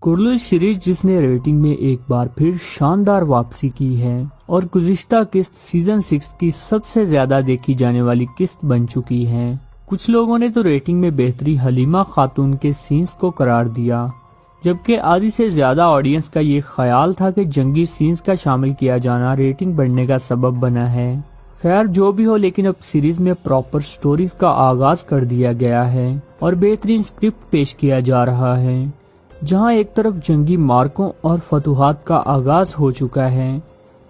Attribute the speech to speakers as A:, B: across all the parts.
A: कुर्लुई series जिसने rating में एक बार फिर शानदार वापसी की है और गुज़िश्ता किस्त सीजन 6 की सबसे ज्यादा देखी जाने वाली किस्त बन चुकी है। कुछ लोगों ने तो रेटिंग में बेहतरी हलीमा खातून के सीन्स को करार दिया, जबकि आधी से ज्यादा ऑडियंस का ये ख्याल था कि जंगी सीन्स का शामिल किया जाना रेटिंग बढ़ने का सबब बना है। खैर जो भी हो, लेकिन अब सीरीज में प्रॉपर स्टोरीज का आगाज कर दिया गया है और बेहतरीन स्क्रिप्ट पेश किया जा रहा है, जहां एक तरफ जंगी मार्कों और फतूहात का आगाज हो चुका है,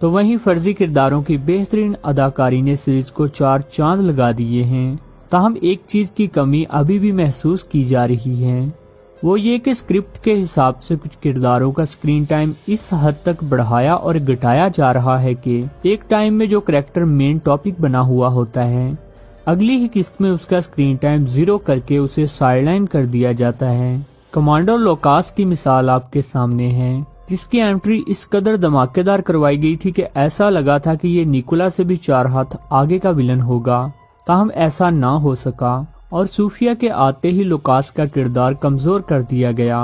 A: तो वहीं फर्जी किरदारों की बेहतरीन अदाकारी ने सीरीज को 4 चांद लगा दिए हैं। ताहम एक चीज की कमी अभी भी महसूस की जा रही है, वो ये कि स्क्रिप्ट के हिसाब से कुछ किरदारों का स्क्रीन टाइम इस हद तक बढ़ाया और घटाया जा रहा है कि एक टाइम में जो करैक्टर मेन टॉपिक बना हुआ होता है, अगली ही किस्त में उसका स्क्रीन टाइम 0 करके उसे साइडलाइन कर दिया जाता है। कमांडर लोकास की मिसाल आपके सामने है, जिसकी एंट्री इस कदर धमाकेदार करवाई गई थी कि ऐसा लगा था कि ये निकोला से भी 4 हाथ आगे का विलन होगा। ताहम ऐसा ना हो सका और सूफिया के आते ही लोकास का किरदार कमजोर कर दिया गया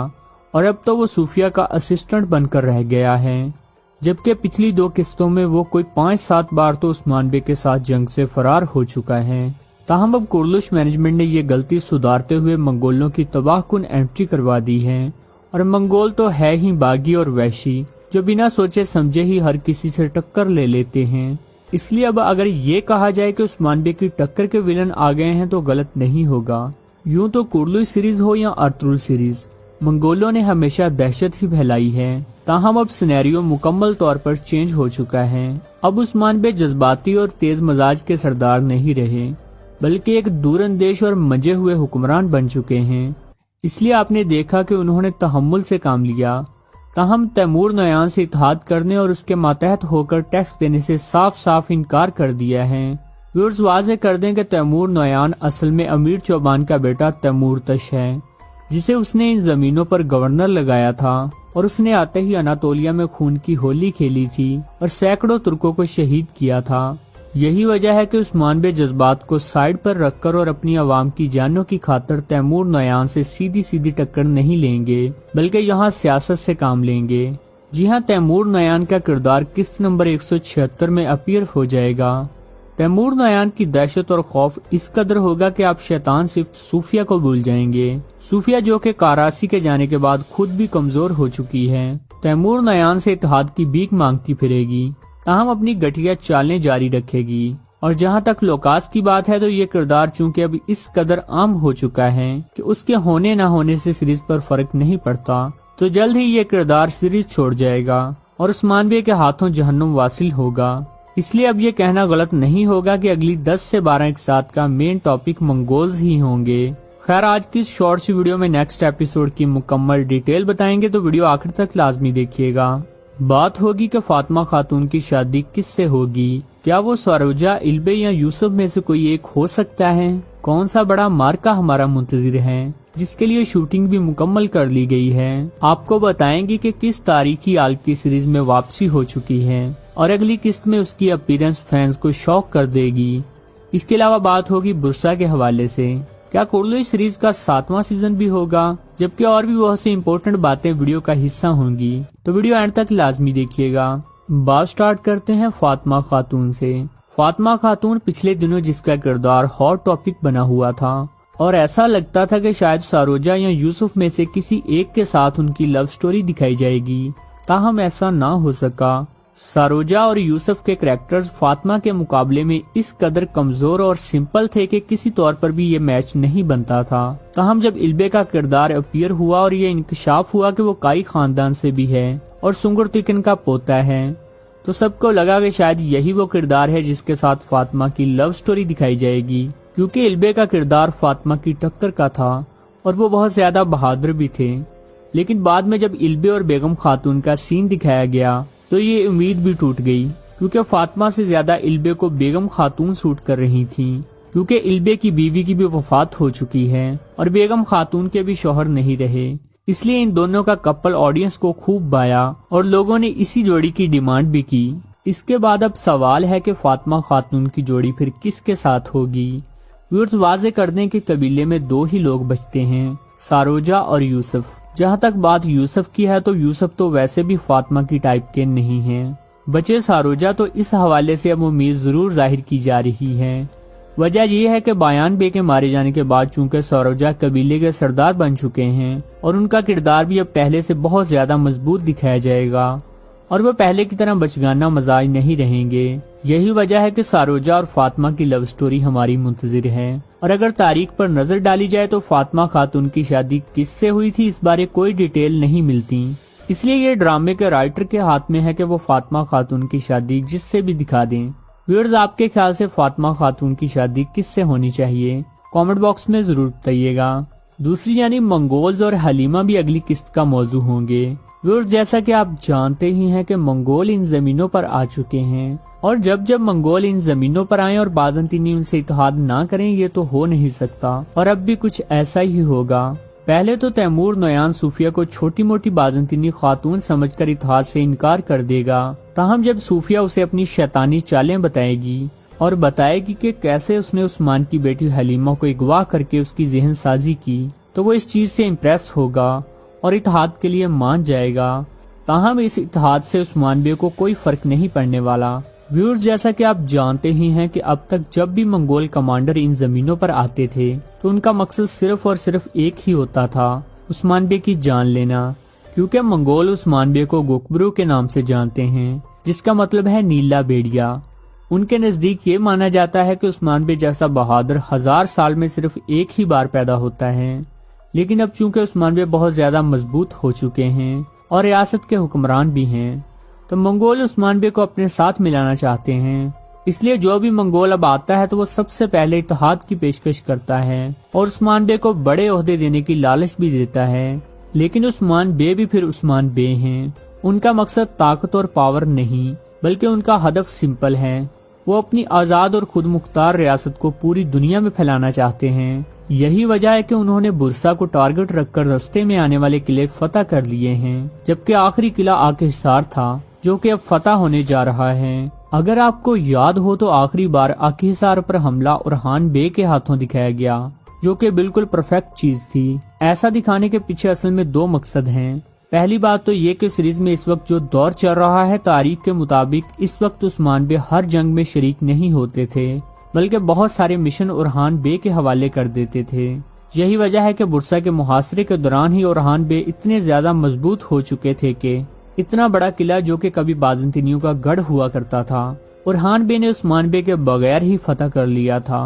A: और अब तो वो सूफिया का असिस्टेंट बनकर रह गया है, जबकि पिछली 2 किस्तों में वो कोई 5-7 बार तो उस्मान बे के साथ जंग से फरार हो चुका है। ताहम अब कुर्लुश मैनेजमेंट ने ये गलती सुधारते हुए मंगोलों की तबाहकुन एंट्री करवा दी है, और मंगोल तो है ही बागी और वैशी, जो बिना सोचे समझे ही हर किसी से टक्कर ले लेते हैं। इसलिए अब अगर ये कहा जाए कि उस्मान बे की टक्कर के विलन आ गए हैं तो गलत नहीं होगा। यूं तो कुर्लुई सीरीज हो या अर्तुगरुल सीरीज, मंगोलों ने हमेशा दहशत ही फैलाई है। ताहम अब सिनेरियो मुकम्मल तौर पर चेंज हो चुका है। अब उस्मान बे जज्बाती और तेज मजाज के सरदार नहीं रहे, बल्कि एक दूरंदेश और मंजे हुए हुक्मरान बन चुके हैं। इसलिए आपने देखा कि उन्होंने तहम्मुल से काम लिया। ताहम तैमूर नयान से इत्तेहाद करने और उसके मातहत होकर टैक्स देने से साफ साफ इनकार कर दिया है। व्यूअर्स वाज़ेह कर दें कि तैमूर नयान असल में अमीर चौबान का बेटा तैमूर तश है, जिसे उसने इन जमीनों पर गवर्नर लगाया था, और उसने आते ही अनातोलिया में खून की होली खेली थी और सैकड़ों तुर्कों को शहीद किया था। यही वजह है कि उस्मान बे जज्बात को साइड पर रखकर और अपनी आवाम की जानों की खातिर तैमूर नयान से सीधी सीधी टक्कर नहीं लेंगे, बल्कि यहाँ सियासत से काम लेंगे। जी हाँ, तैमूर नयान का किरदार किस्त नंबर 176 में अपीयर हो जाएगा। तैमूर नयान की दहशत और खौफ इस कदर होगा कि आप शैतान सिर्फ सूफिया को भूल जाएंगे। सूफिया जो कि कारासी के जाने के बाद खुद भी कमजोर हो चुकी है, तैमूर नयान से इत्तेहाद की भीख मांगती फिरेगी, ताहम अपनी घटिया चालें जारी रखेगी। और जहां तक लोकास की बात है, तो ये किरदार चूंकि अब इस कदर आम हो चुका है कि उसके होने ना होने से सीरीज पर फर्क नहीं पड़ता, तो जल्द ही ये किरदार सीरीज छोड़ जाएगा और उस्मान बे के हाथों जहन्नुम वासिल होगा। इसलिए अब ये कहना गलत नहीं होगा कि अगली 10 से 12 एक साथ का मेन टॉपिक मंगोल्स ही होंगे। खैर आज की इस शॉर्ट सी वीडियो में नेक्स्ट एपिसोड की मुकम्मल डिटेल बताएंगे, तो वीडियो आखिर तक लाजमी देखिएगा। बात होगी कि फातिमा खातून की शादी किससे होगी, क्या वो सरोजा, इल्बे या यूसुफ में से कोई एक हो सकता है? कौन सा बड़ा मार्का हमारा मुंतजिर है, जिसके लिए शूटिंग भी मुकम्मल कर ली गई है? आपको बताएंगे कि किस तारीखी आल्प की सीरीज में वापसी हो चुकी है और अगली किस्त में उसकी अपीयरेंस फैंस को शॉक कर देगी। इसके अलावा बात होगी बुरसा के हवाले से, क्या कुर्लुई सीरीज का 7वां सीजन भी होगा, जबकि और भी बहुत सी इम्पोर्टेंट बातें वीडियो का हिस्सा होंगी, तो वीडियो एंड तक लाजमी देखिएगा। बात स्टार्ट करते हैं फातिमा खातून से। फातिमा खातून पिछले दिनों जिसका किरदार हॉट टॉपिक बना हुआ था और ऐसा लगता था कि शायद सरोजा या यूसुफ में से किसी एक के साथ उनकी लव स्टोरी दिखाई जाएगी, ताहम ऐसा ना हो सका। सरोजा और यूसुफ के कैरेक्टर्स फातिमा के मुकाबले में इस कदर कमजोर और सिंपल थे कि किसी तौर पर भी ये मैच नहीं बनता था। ताहम जब इल्बे का किरदार अपीयर हुआ और ये इंकशाफ हुआ कि वो काई खानदान से भी है और सुंगुरतिकन का पोता है, तो सबको लगा कि शायद यही वो किरदार है जिसके साथ फातिमा की लव स्टोरी दिखाई जाएगी, क्योंकि इल्बे का किरदार फातिमा की टक्कर का था और वो बहुत ज्यादा बहादुर भी थे। लेकिन बाद में जब इल्बे और बेगम खातून का सीन दिखाया गया तो ये उम्मीद भी टूट गई, क्योंकि फातिमा से ज्यादा इल्बे को बेगम खातून सूट कर रही थी, क्योंकि इल्बे की बीवी की भी वफात हो चुकी है और बेगम खातून के भी शौहर नहीं रहे। इसलिए इन दोनों का कपल ऑडियंस को खूब भाया और लोगों ने इसी जोड़ी की डिमांड भी की। इसके बाद अब सवाल है कि फातिमा खातून की जोड़ी फिर किसके साथ होगी। व्यूअर्स वाज़ेह कर दें कि कबीले में 2 ही लोग बचते हैं, सारोजा और यूसुफ। जहाँ तक बात यूसुफ की है तो यूसुफ तो वैसे भी फातिमा की टाइप के नहीं हैं। बचे सारोजा तो इस हवाले से अब उम्मीद जरूर जाहिर की जा रही है। वजह यह है कि बायान बे के मारे जाने के बाद चूंकि सारोजा कबीले के सरदार बन चुके हैं और उनका किरदार भी अब पहले से बहुत ज्यादा मजबूत दिखाया जाएगा और वो पहले की तरह बचगाना मजाज नहीं रहेंगे। यही वजह है कि सारोजा और फातिमा की लव स्टोरी हमारी मुंतजिर है। और अगर तारीख पर नजर डाली जाए तो फातिमा खातून की शादी किससे हुई थी इस बारे कोई डिटेल नहीं मिलती, इसलिए ये ड्रामे के राइटर के हाथ में है कि वो फातिमा खातून की शादी जिससे भी दिखा दें। व्यूअर्स, आपके ख्याल से फातिमा खातून की शादी किससे होनी चाहिए? कमेंट बॉक्स में जरूर बताइएगा। दूसरी यानी मंगोल्स और हलीमा भी अगली किस्त का मौजू होंगे। व्यूअर्स, जैसा कि आप जानते ही हैं कि मंगोल इन जमीनों पर आ चुके हैं और जब जब मंगोल इन जमीनों पर आए और बाज़ंतीनी उनसे इत्तेहाद ना करें ये तो हो नहीं सकता और अब भी कुछ ऐसा ही होगा। पहले तो तैमूर नोयान सूफिया को छोटी मोटी बाज़ंतीनी खातून समझकर इत्तेहाद से इनकार कर देगा। ताहम जब सूफिया उसे अपनी शैतानी चालें बताएगी और बताएगी कि कैसे उसने उस्मान की बेटी हलीमा को अगवा करके उसकी ज़हन साजी की तो वो इस चीज से इम्प्रेस होगा और इत्तेहाद के लिए मान जाएगा। ताहम इस इत्तेहाद से उस्मान बे को कोई फर्क नहीं पड़ने वाला। व्यूअर्स, जैसा कि आप जानते ही हैं कि अब तक जब भी मंगोल कमांडर इन जमीनों पर आते थे तो उनका मकसद सिर्फ और सिर्फ एक ही होता था, उस्मान बे की जान लेना। क्योंकि मंगोल उस्मान बे को गोकब्रू के नाम से जानते हैं जिसका मतलब है नीला बेड़िया। उनके नजदीक ये माना जाता है कि उस्मान बे जैसा बहादुर 1000 साल में सिर्फ एक ही बार पैदा होता है। लेकिन अब चूंकि उस्मान बे बहुत ज्यादा मजबूत हो चुके हैं और रियासत के हुक्मरान भी हैं तो मंगोल उस्मान बे को अपने साथ मिलाना चाहते हैं। इसलिए जो भी मंगोल अब आता है तो वो सबसे पहले इत्तेहाद की पेशकश करता है और उस्मान बे को बड़े ओहदे देने की लालच भी देता है। लेकिन उस्मान बे भी फिर उस्मान बे हैं। उनका मकसद ताकत और पावर नहीं बल्कि उनका हदफ सिंपल है। वो अपनी आजाद और खुद मुख्तार रियासत को पूरी दुनिया में फैलाना चाहते हैं। यही वजह है कि उन्होंने बुरसा को टारगेट रखकर रास्ते में आने वाले किले फतह कर लिए हैं, जबकि आखिरी किला आके हिसार था जो कि अब फतह होने जा रहा है। अगर आपको याद हो तो आखिरी बार आके हिसार पर हमला ओरहान बे के हाथों दिखाया गया जो कि बिल्कुल परफेक्ट चीज थी। ऐसा दिखाने के पीछे असल में 2 मकसद हैं। पहली बात तो ये कि सीरीज में इस वक्त जो दौर चल रहा है तारीख के मुताबिक इस वक्त उस्मान बे हर जंग में शरीक नहीं होते थे बल्कि बहुत सारे मिशन ओरहान बे के हवाले कर देते थे। यही वजह है कि बुरसा के मुहासरे के दौरान ही ओरहान बे इतने ज्यादा मजबूत हो चुके थे कि इतना बड़ा किला जो कि कभी बाज़ंतीनियों का गढ़ हुआ करता था ओरहान बे ने उस्मान बे के बगैर ही फतह कर लिया था।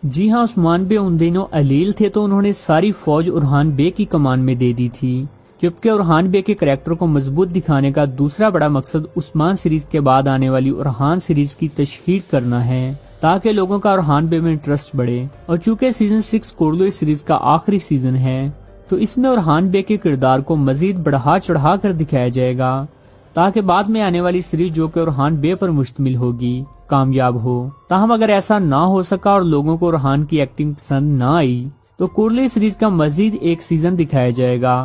A: जी हाँ, उस्मान बे उन दिनों अलील थे तो उन्होंने सारी फौज ओरहान बे की कमान में दे दी थी। जबकि ओरहान बे के करैक्टर को मजबूत दिखाने का दूसरा बड़ा मकसद उस्मान सीरीज के बाद आने वाली ओरहान सीरीज की तशहीर करना है ताकि लोगों का ओरहान बे में इंटरेस्ट बढ़े। और चूंकि सीजन 6 कोर्डो इस सीरीज का आखिरी सीजन है तो इसमें ओरहान बे के किरदार को मजीद बढ़ा चढ़ा कर दिखाया जाएगा ताकि बाद में आने वाली सीरीज जो कि ओरहान बे पर मुश्तमिल होगी कामयाब हो। ताहम अगर ऐसा ना हो सका और लोगों को ओरहान की एक्टिंग पसंद ना आई तो कोर्डो सीरीज का मजीद एक सीजन दिखाया जाएगा।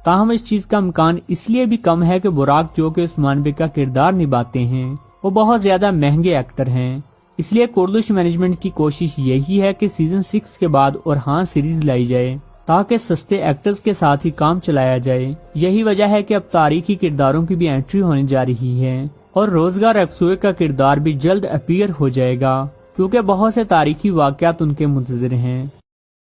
A: ताहम इस चीज का इम्कान इसलिए भी कम है कि बुराक जो कि उस्मान बे का किरदार निभाते हैं वो बहुत ज्यादा महंगे एक्टर हैं। इसलिए कोर्दोश मैनेजमेंट की कोशिश यही है कि सीजन 6 के बाद ओरहान सीरीज लाई जाए ताकि सस्ते एक्टर्स के साथ ही काम चलाया जाए। यही वजह है कि अब तारीखी किरदारों की भी एंट्री होने जा रही है और रोजगार अक्सुए का किरदार भी जल्द अपीयर हो जाएगा क्योंकि बहुत से तारीखी वाकयात उनके मुंतज़िर हैं।